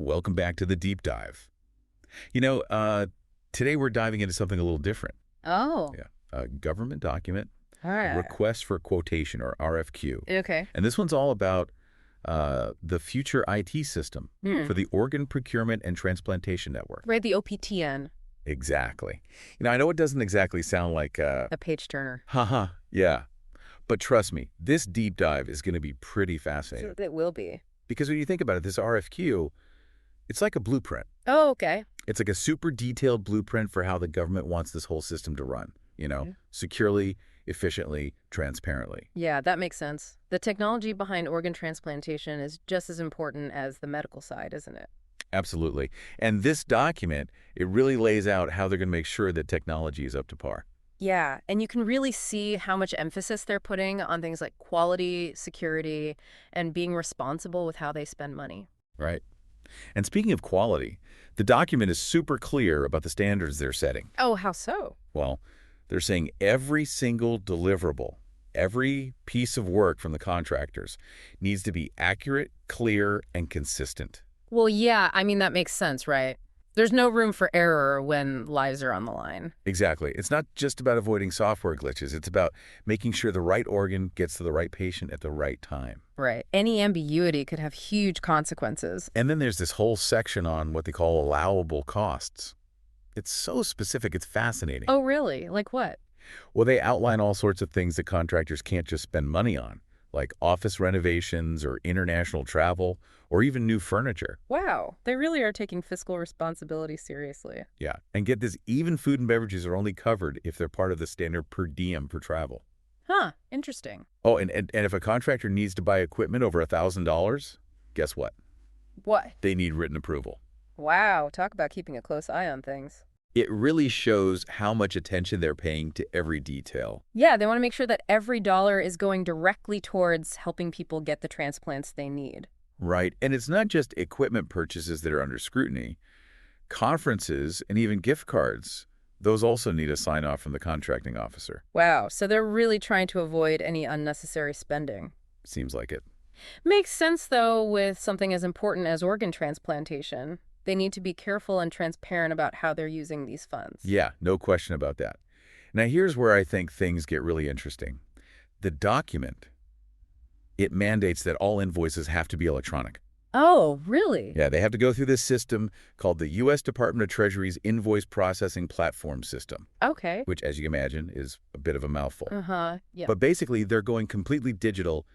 Welcome back to the deep dive. You know, today we're diving into something a little different. Oh, Yeah, a government document, all a right. request for quotation or RFQ. Okay. And this one's all about the future IT system Hmm. for the Organ Procurement and Transplantation Network. Right, the OPTN, Exactly. I know it doesn't exactly sound like, a page turner. haha, yeah. But trust me, this deep dive is going to be pretty fascinating. It will be. Because when you think about it, this RFQ, it's like a blueprint. Oh, okay. It's like a super detailed blueprint for how the government wants this whole system to run, securely, efficiently, transparently. Yeah, that makes sense. The technology behind organ transplantation is just as important as the medical side, isn't it? Absolutely. And this document, it really lays out how they're going to make sure that technology is up to par. Yeah, and you can really see how much emphasis they're putting on things like quality, security, and being responsible with how they spend money. Right? And speaking of quality, the document is super clear about the standards they're setting. Oh, how so? Well, they're saying every single deliverable, every piece of work from the contractors needs to be accurate, clear, and consistent. Well, yeah, I mean, that makes sense, right? There's no room for error when lives are on the line. Exactly. It's not just about avoiding software glitches. It's about making sure the right organ gets to the right patient at the right time. Right. Any ambiguity could have huge consequences. And then there's this whole section on what they call allowable costs. It's so specific, it's fascinating. Oh, really? Like what? Well, they outline all sorts of things that contractors can't just spend money on, like office renovations or international travel or even new furniture. Wow, they really are taking fiscal responsibility seriously. Yeah. And get this, even food and beverages are only covered if they're part of the standard per diem for travel. Huh, interesting. Oh, and if a contractor needs to buy equipment over $1,000, guess what? What? They need written approval. Wow, talk about keeping a close eye on things. It really shows how much attention they're paying to every detail. Yeah, they want to make sure that every dollar is going directly towards helping people get the transplants they need. Right. And it's not just equipment purchases that are under scrutiny. Conferences and even gift cards, those also need a sign-off from the contracting officer. Wow, so they're really trying to avoid any unnecessary spending. Seems like it. Makes sense, though, with something as important as organ transplantation. They need to be careful and transparent about how they're using these funds. Yeah, no question about that. Now, here's where I think things get really interesting. The document, it mandates that all invoices have to be electronic. Oh, really? Yeah, they have to go through this system called the U.S. Department of Treasury's Invoice Processing Platform System, Okay. which, as you can imagine, is a bit of a mouthful. Yeah. But basically, they're going completely digital,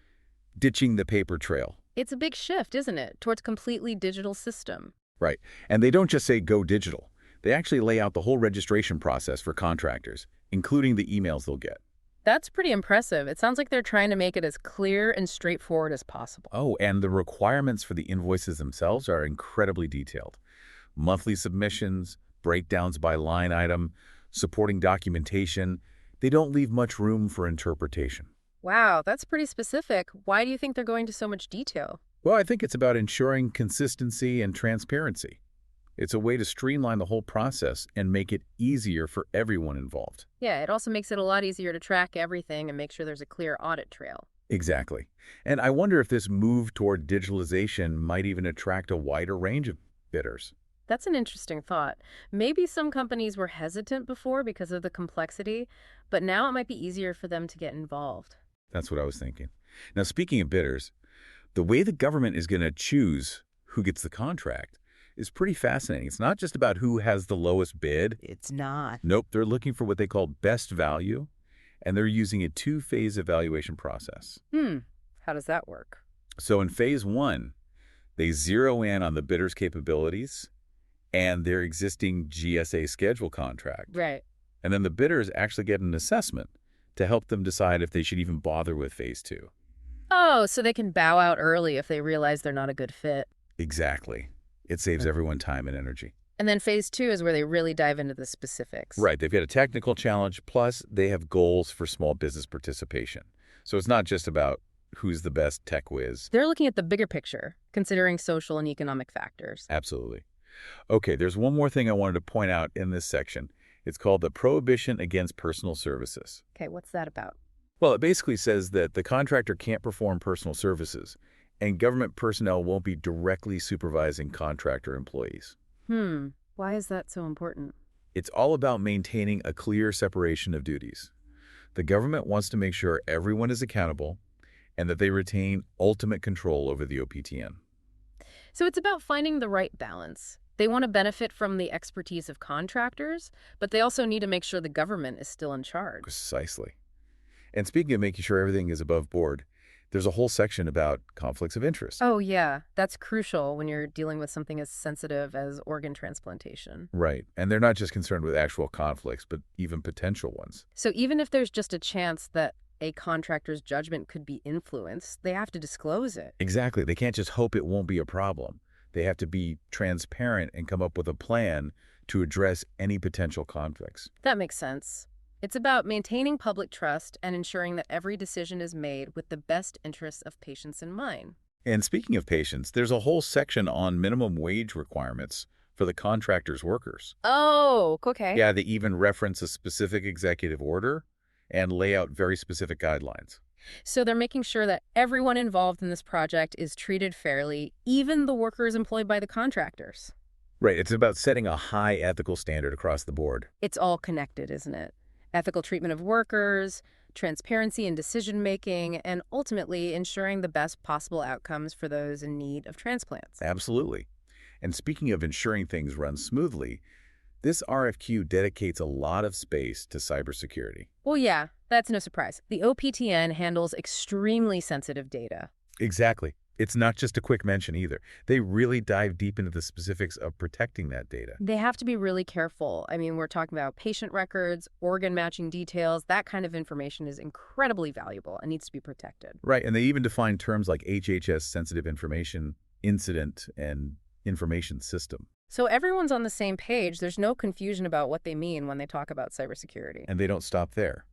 ditching the paper trail. It's a big shift, isn't it, towards completely digital system. Right. And they don't just say go digital. They actually lay out the whole registration process for contractors, including the emails they'll get. That's pretty impressive. It sounds like they're trying to make it as clear and straightforward as possible. Oh, and the requirements for the invoices themselves are incredibly detailed. Monthly submissions, breakdowns by line item, supporting documentation. They don't leave much room for interpretation. Wow, that's pretty specific. Why do you think they're going to so much detail? Well, I think it's about ensuring consistency and transparency. It's a way to streamline the whole process and make it easier for everyone involved. Yeah, it also makes it a lot easier to track everything and make sure there's a clear audit trail. Exactly. And I wonder if this move toward digitalization might even attract a wider range of bidders. That's an interesting thought. Maybe some companies were hesitant before because of the complexity, but now it might be easier for them to get involved. That's what I was thinking. Now, speaking of bidders, the way the government is going to choose who gets the contract is pretty fascinating. It's not just about who has the lowest bid. It's not. Nope, they're looking for what they call best value, and they're using a two-phase evaluation process. How does that work? So in phase one, they zero in on the bidder's capabilities and their existing GSA schedule contract. Right. And then the bidders actually get an assessment to help them decide if they should even bother with phase two. Oh, so they can bow out early if they realize they're not a good fit. Exactly. It saves everyone time and energy. And then phase two is where they really dive into the specifics. Right. They've got a technical challenge, plus they have goals for small business participation. So it's not just about who's the best tech whiz. They're looking at the bigger picture, considering social and economic factors. Absolutely. Okay, there's one more thing I wanted to point out in this section. It's called the Prohibition Against Personal Services. Okay, what's that about? Well, it basically says that the contractor can't perform personal services, And government personnel won't be directly supervising contractor employees. Why is that so important? It's all about maintaining a clear separation of duties. The government wants to make sure everyone is accountable and that they retain ultimate control over the OPTN. So it's about finding the right balance. They want to benefit from the expertise of contractors, but they also need to make sure the government is still in charge. Precisely. And speaking of making sure everything is above board, there's a whole section about conflicts of interest. Oh, yeah, that's crucial when you're dealing with something as sensitive as organ transplantation. Right. And they're not just concerned with actual conflicts, but even potential ones. So even if there's just a chance that a contractor's judgment could be influenced, they have to disclose it. Exactly. They can't just hope it won't be a problem. They have to be transparent and come up with a plan to address any potential conflicts. That makes sense. It's about maintaining public trust and ensuring that every decision is made with the best interests of patients in mind. And speaking of patients, there's a whole section on minimum wage requirements for the contractor's workers. Oh, okay. Yeah, they even reference a specific executive order and lay out very specific guidelines. So they're making sure that everyone involved in this project is treated fairly, even the workers employed by the contractors. Right, it's about setting a high ethical standard across the board. It's all connected, isn't it? Ethical treatment of workers, transparency in decision-making, and ultimately ensuring the best possible outcomes for those in need of transplants. Absolutely. And speaking of ensuring things run smoothly, this RFQ dedicates a lot of space to cybersecurity. Well, yeah, that's no surprise. The OPTN handles extremely sensitive data. Exactly. It's not just a quick mention either. They really dive deep into the specifics of protecting that data. They have to be really careful. I mean, we're talking about patient records, organ matching details. That kind of information is incredibly valuable and needs to be protected. Right, and they even define terms like HHS sensitive information, incident, and information system. So everyone's on the same page. There's no confusion about what they mean when they talk about cybersecurity. And they don't stop there.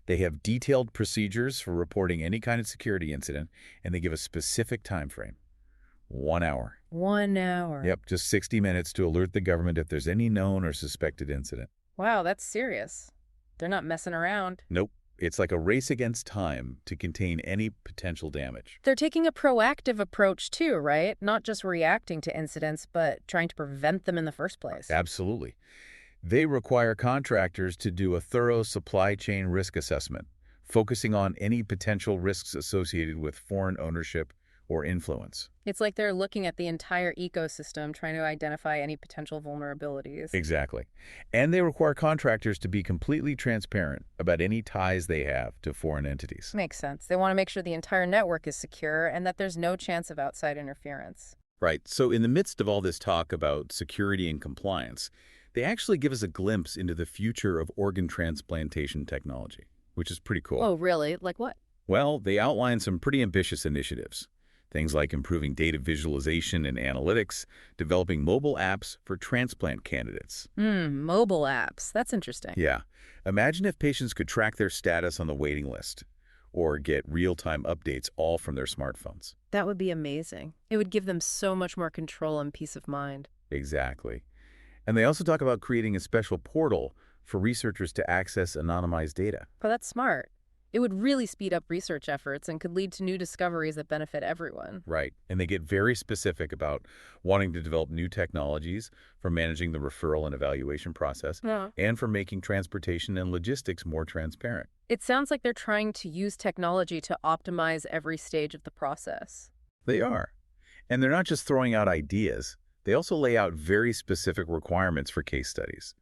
They have detailed procedures for reporting any kind of security incident, and they give a specific time frame. 1 hour. 1 hour. Yep, just 60 minutes to alert the government if there's any known or suspected incident. Wow, that's serious. They're not messing around. Nope. It's like a race against time to contain any potential damage. They're taking a proactive approach too, right? Not just reacting to incidents, but trying to prevent them in the first place. Absolutely. They require contractors to do a thorough supply chain risk assessment, focusing on any potential risks associated with foreign ownership or influence. It's like they're looking at the entire ecosystem, trying to identify any potential vulnerabilities. Exactly. And they require contractors to be completely transparent about any ties they have to foreign entities. Makes sense. They want to make sure the entire network is secure and that there's no chance of outside interference. Right. So in the midst of all this talk about security and compliance, they actually give us a glimpse into the future of organ transplantation technology, which is pretty cool. Oh, really? Like what? Well, they outline some pretty ambitious initiatives. Things like improving data visualization and analytics, developing mobile apps for transplant candidates. Mobile apps. That's interesting. Yeah. Imagine if patients could track their status on the waiting list or get real-time updates all from their smartphones. That would be amazing. It would give them so much more control and peace of mind. Exactly. And they also talk about creating a special portal for researchers to access anonymized data. But that's smart. It would really speed up research efforts and could lead to new discoveries that benefit everyone. Right. And they get very specific about wanting to develop new technologies for managing the referral and evaluation process and for making transportation and logistics more transparent. It sounds like they're trying to use technology to optimize every stage of the process. They are. And they're not just throwing out ideas. They also lay out very specific requirements for case studies.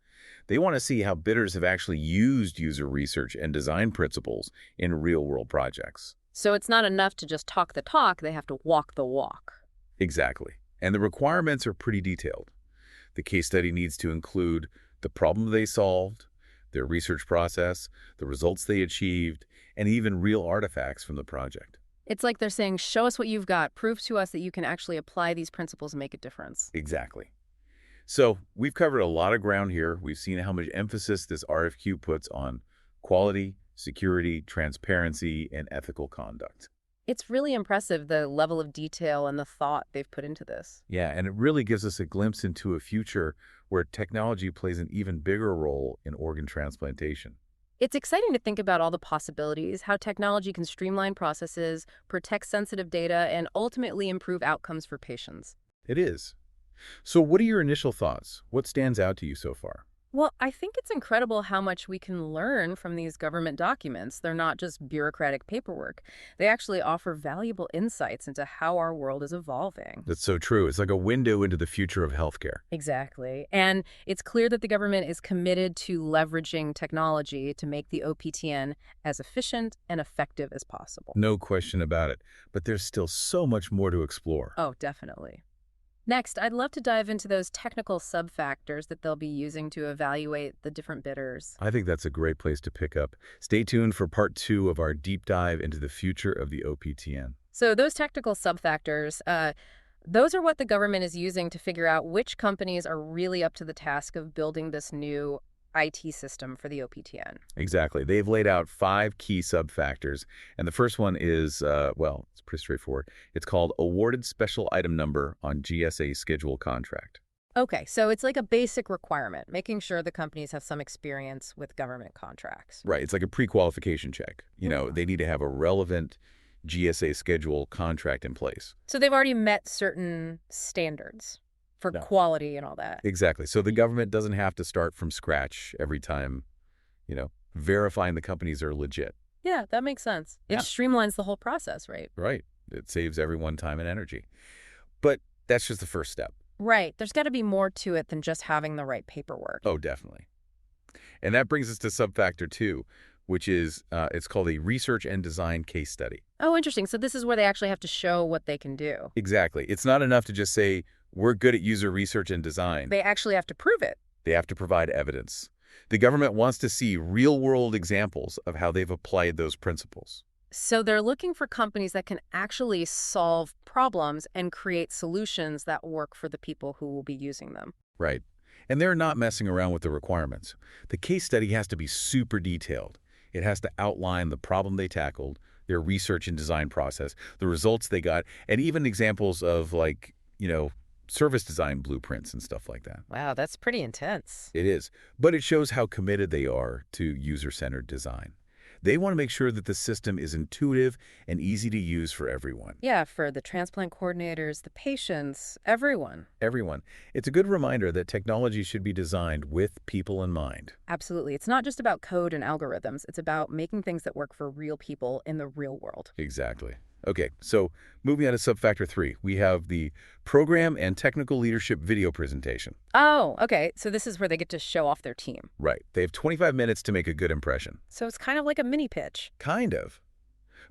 They want to see how bidders have actually used user research and design principles in real-world projects. So it's not enough to just talk the talk, they have to walk the walk. Exactly. And the requirements are pretty detailed. The case study needs to include the problem they solved, their research process, the results they achieved, and even real artifacts from the project. It's like they're saying, show us what you've got, prove to us that you can actually apply these principles and make a difference. Exactly. So we've covered a lot of ground here. We've seen how much emphasis this RFQ puts on quality, security, transparency, and ethical conduct. It's really impressive, the level of detail and the thought they've put into this. Yeah, and it really gives us a glimpse into a future where technology plays an even bigger role in organ transplantation. It's exciting to think about all the possibilities, how technology can streamline processes, protect sensitive data, and ultimately improve outcomes for patients. It is. So what are your initial thoughts? What stands out to you so far? Well, I think it's incredible how much we can learn from these government documents. They're not just bureaucratic paperwork. They actually offer valuable insights into how our world is evolving. That's so true. It's like a window into the future of healthcare. Exactly. And it's clear that the government is committed to leveraging technology to make the OPTN as efficient and effective as possible. No question about it. But there's still so much more to explore. Oh, definitely. Next, I'd love to dive into those technical sub-factors that they'll be using to evaluate the different bidders. I think that's a great place to pick up. Stay tuned for part 2 of our deep dive into the future of the OPTN. So those technical sub-factors, those are what the government is using to figure out which companies are really up to the task of building this new IT system for the OPTN. Exactly. They've laid out 5 key sub-factors, and the first one is, well, it's pretty straightforward. It's called Awarded Special Item Number on GSA Schedule Contract. Okay, so it's like a basic requirement, making sure the companies have some experience with government contracts. Right. It's like a pre-qualification check. They need to have a relevant GSA schedule contract in place. So they've already met certain standards for No. quality and all that. Exactly. So the government doesn't have to start from scratch every time, verifying the companies are legit. Yeah, that makes sense. It Yeah. streamlines the whole process, right? Right. It saves everyone time and energy. But that's just the first step. Right. There's got to be more to it than just having the right paperwork. Oh, definitely. And that brings us to sub-factor 2, which is, it's called a research and design case study. Oh, interesting. So this is where they actually have to show what they can do. Exactly. It's not enough to just say, we're good at user research and design. They actually have to prove it. They have to provide evidence. The government wants to see real-world examples of how they've applied those principles. So they're looking for companies that can actually solve problems and create solutions that work for the people who will be using them. Right. And they're not messing around with the requirements. The case study has to be super detailed. It has to outline the problem they tackled, their research and design process, the results they got, and even examples of, service design blueprints and stuff like that. Wow, that's pretty intense. It is. But it shows how committed they are to user-centered design. They want to make sure that the system is intuitive and easy to use for everyone. Yeah, for the transplant coordinators, the patients, everyone. Everyone. It's a good reminder that technology should be designed with people in mind. Absolutely. It's not just about code and algorithms. It's about making things that work for real people in the real world. Exactly. Okay, so moving on to sub-factor 3, we have the Program and Technical Leadership video presentation. Oh, okay. So this is where they get to show off their team. Right. They have 25 minutes to make a good impression. So it's kind of like a mini pitch. Kind of.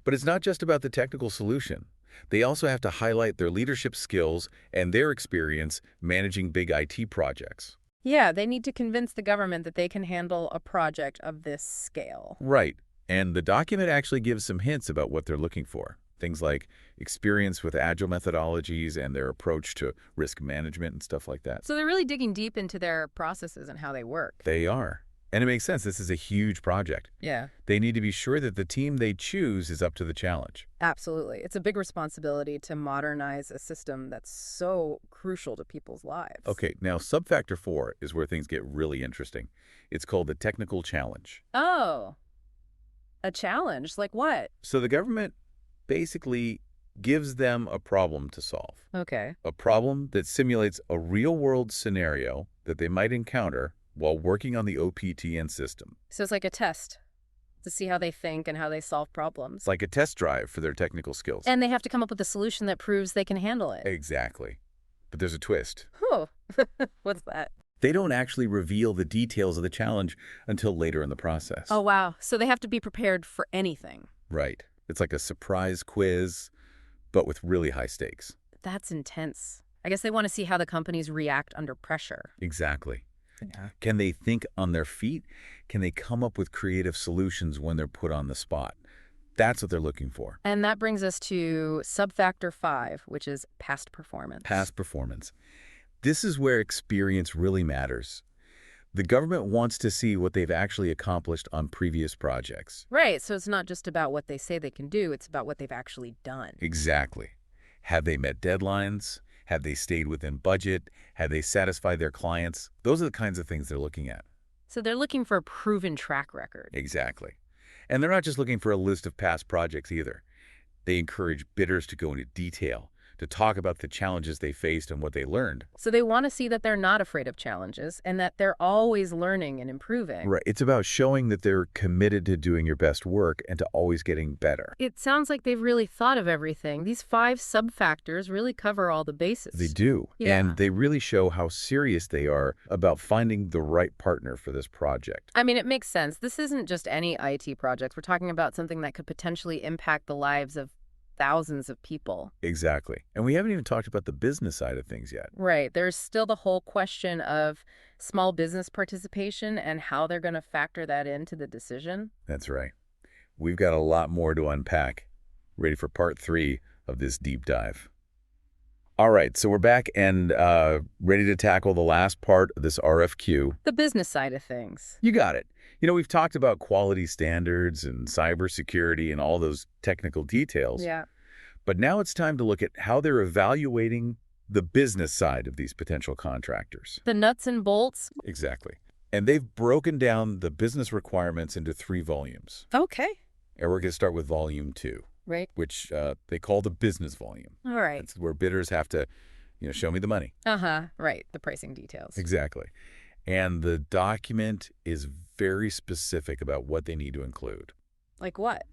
But it's not just about the technical solution. They also have to highlight their leadership skills and their experience managing big IT projects. Yeah, they need to convince the government that they can handle a project of this scale. Right. And the document actually gives some hints about what they're looking for. Things like experience with agile methodologies and their approach to risk management and stuff like that. So they're really digging deep into their processes and how they work. They are. And it makes sense. This is a huge project. Yeah, They need to be sure that the team they choose is up to the challenge. absolutely. It's a big responsibility to modernize a system that's so crucial to people's lives. Okay, now sub-factor 4 is where things get really interesting. It's called the technical challenge. Oh, a challenge? Like what? So the government basically gives them a problem to solve. Okay. A problem that simulates a real-world scenario that they might encounter while working on the OPTN system. So it's like a test to see how they think and how they solve problems. It's like a test drive for their technical skills. And they have to come up with a solution that proves they can handle it. Exactly. But there's a twist. Whew. What's that? They don't actually reveal the details of the challenge until later in the process. Oh, wow. So they have to be prepared for anything. Right. It's like a surprise quiz, but with really high stakes. That's intense. I guess they want to see how the companies react under pressure. Exactly. Yeah. Can they think on their feet? Can they come up with creative solutions when they're put on the spot? That's what they're looking for. And that brings us to sub-factor 5, which is past performance. Past performance. This is where experience really matters. The government wants to see what they've actually accomplished on previous projects. Right, so it's not just about what they say they can do, it's about what they've actually done. Exactly. Have they met deadlines? Have they stayed within budget? Have they satisfied their clients? Those are the kinds of things they're looking at. So they're looking for a proven track record. Exactly. And they're not just looking for a list of past projects either. They encourage bidders to go into detail, to talk about the challenges they faced and what they learned. So they want to see that they're not afraid of challenges and that they're always learning and improving. Right. It's about showing that they're committed to doing your best work and to always getting better. It sounds like they've really thought of everything. These 5 sub-factors really cover all the bases. They do. Yeah. And they really show how serious they are about finding the right partner for this project. I mean, it makes sense. This isn't just any IT project. We're talking about something that could potentially impact the lives of thousands of people. Exactly. And we haven't even talked about the business side of things yet. Right. There's still the whole question of small business participation and how they're going to factor that into the decision. That's right. We've got a lot more to unpack. Ready for part 3 of this deep dive. All right, so we're back and ready to tackle the last part of this RFQ. The business side of things. You got it. We've talked about quality standards and cybersecurity and all those technical details. Yeah. But now it's time to look at how they're evaluating the business side of these potential contractors. The nuts and bolts. Exactly. And they've broken down the business requirements into 3 volumes. Okay. And we're going to start with volume 2, Right. which they call the business volume. All right. It's where bidders have to, show me the money. Right. The pricing details. Exactly. And the document is very specific about what they need to include. Like what?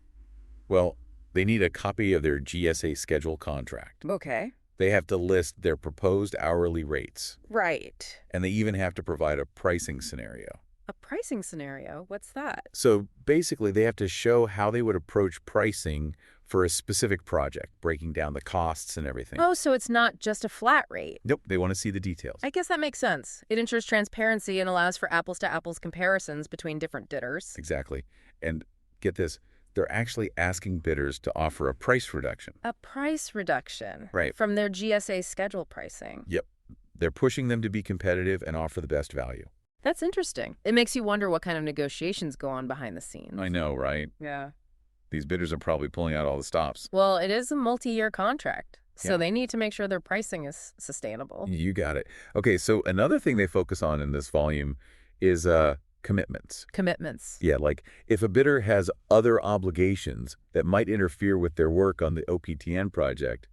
Well, they need a copy of their GSA schedule contract. Okay. They have to list their proposed hourly rates. Right. And they even have to provide a pricing scenario. A pricing scenario? What's that? So basically, they have to show how they would approach pricing for a specific project, breaking down the costs and everything. Oh, so it's not just a flat rate. Nope, they want to see the details. I guess that makes sense. It ensures transparency and allows for apples-to-apples comparisons between different bidders. Exactly. And get this, they're actually asking bidders to offer a price reduction. A price reduction. Right. From their GSA schedule pricing. Yep. They're pushing them to be competitive and offer the best value. That's interesting. It makes you wonder what kind of negotiations go on behind the scenes. I know, right? Yeah. These bidders are probably pulling out all the stops. Well, it is a multi-year contract, so Yeah. they need to make sure their pricing is sustainable. You got it. Okay, so another thing they focus on in this volume is commitments. Commitments. Yeah, like if a bidder has other obligations that might interfere with their work on the OPTN project,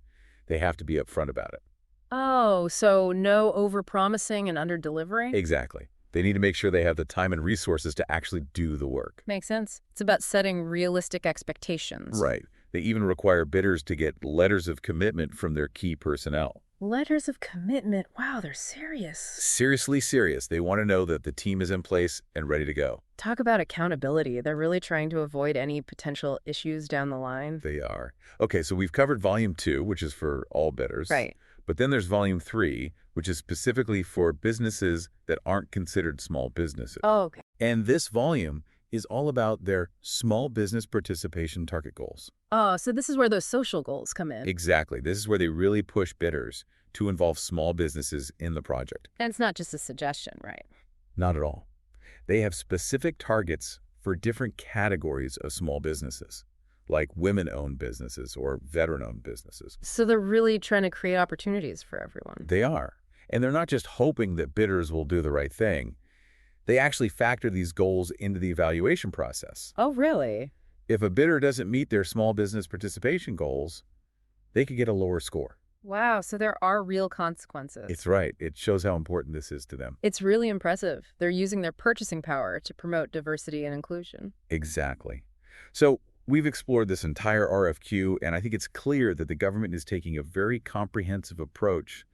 they have to be upfront about it. Oh, so no overpromising and under-delivering? Exactly. They need to make sure they have the time and resources to actually do the work. Makes sense. It's about setting realistic expectations. Right. They even require bidders to get letters of commitment from their key personnel. Letters of commitment. Wow, they're serious. Seriously serious. They want to know that the team is in place and ready to go. Talk about accountability. They're really trying to avoid any potential issues down the line. They are. Okay, so we've covered volume 2, which is for all bidders. Right. But then there's volume 3, which is specifically for businesses that aren't considered small businesses. Oh, okay. And this volume is all about their small business participation target goals. Oh, so this is where those social goals come in. Exactly. This is where they really push bidders to involve small businesses in the project. And it's not just a suggestion, right? Not at all. They have specific targets for different categories of small businesses, like women-owned businesses or veteran-owned businesses. So they're really trying to create opportunities for everyone. They are. And they're not just hoping that bidders will do the right thing. They actually factor these goals into the evaluation process. Oh, really? If a bidder doesn't meet their small business participation goals, they could get a lower score. Wow, so there are real consequences. It's right. It shows how important this is to them. It's really impressive. They're using their purchasing power to promote diversity and inclusion. Exactly. So we've explored this entire RFQ, and I think it's clear that the government is taking a very comprehensive approach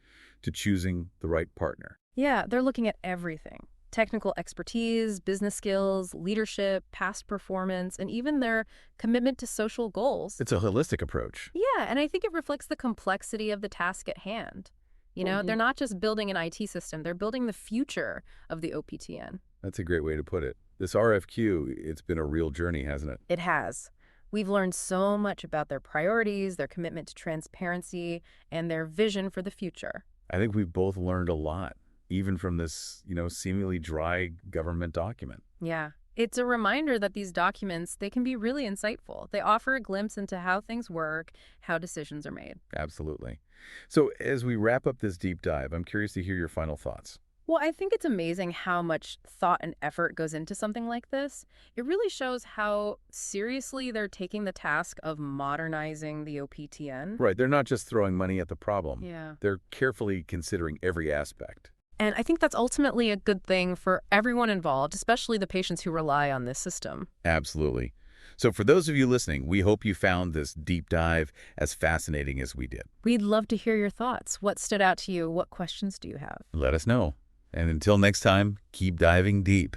to choosing the right partner. Yeah, they're looking at everything. Technical expertise, business skills, leadership, past performance, and even their commitment to social goals. It's a holistic approach. Yeah, and I think it reflects the complexity of the task at hand. They're not just building an IT system, they're building the future of the OPTN. That's a great way to put it. This RFQ, it's been a real journey, hasn't it? It has. We've learned so much about their priorities, their commitment to transparency, and their vision for the future. I think we've both learned a lot, even from this, seemingly dry government document. Yeah. It's a reminder that these documents, they can be really insightful. They offer a glimpse into how things work, how decisions are made. Absolutely. So as we wrap up this deep dive, I'm curious to hear your final thoughts. Well, I think it's amazing how much thought and effort goes into something like this. It really shows how seriously they're taking the task of modernizing the OPTN. Right, they're not just throwing money at the problem. Yeah. They're carefully considering every aspect. And I think that's ultimately a good thing for everyone involved, especially the patients who rely on this system. Absolutely. So for those of you listening, we hope you found this deep dive as fascinating as we did. We'd love to hear your thoughts. What stood out to you? What questions do you have? Let us know. And until next time, keep diving deep.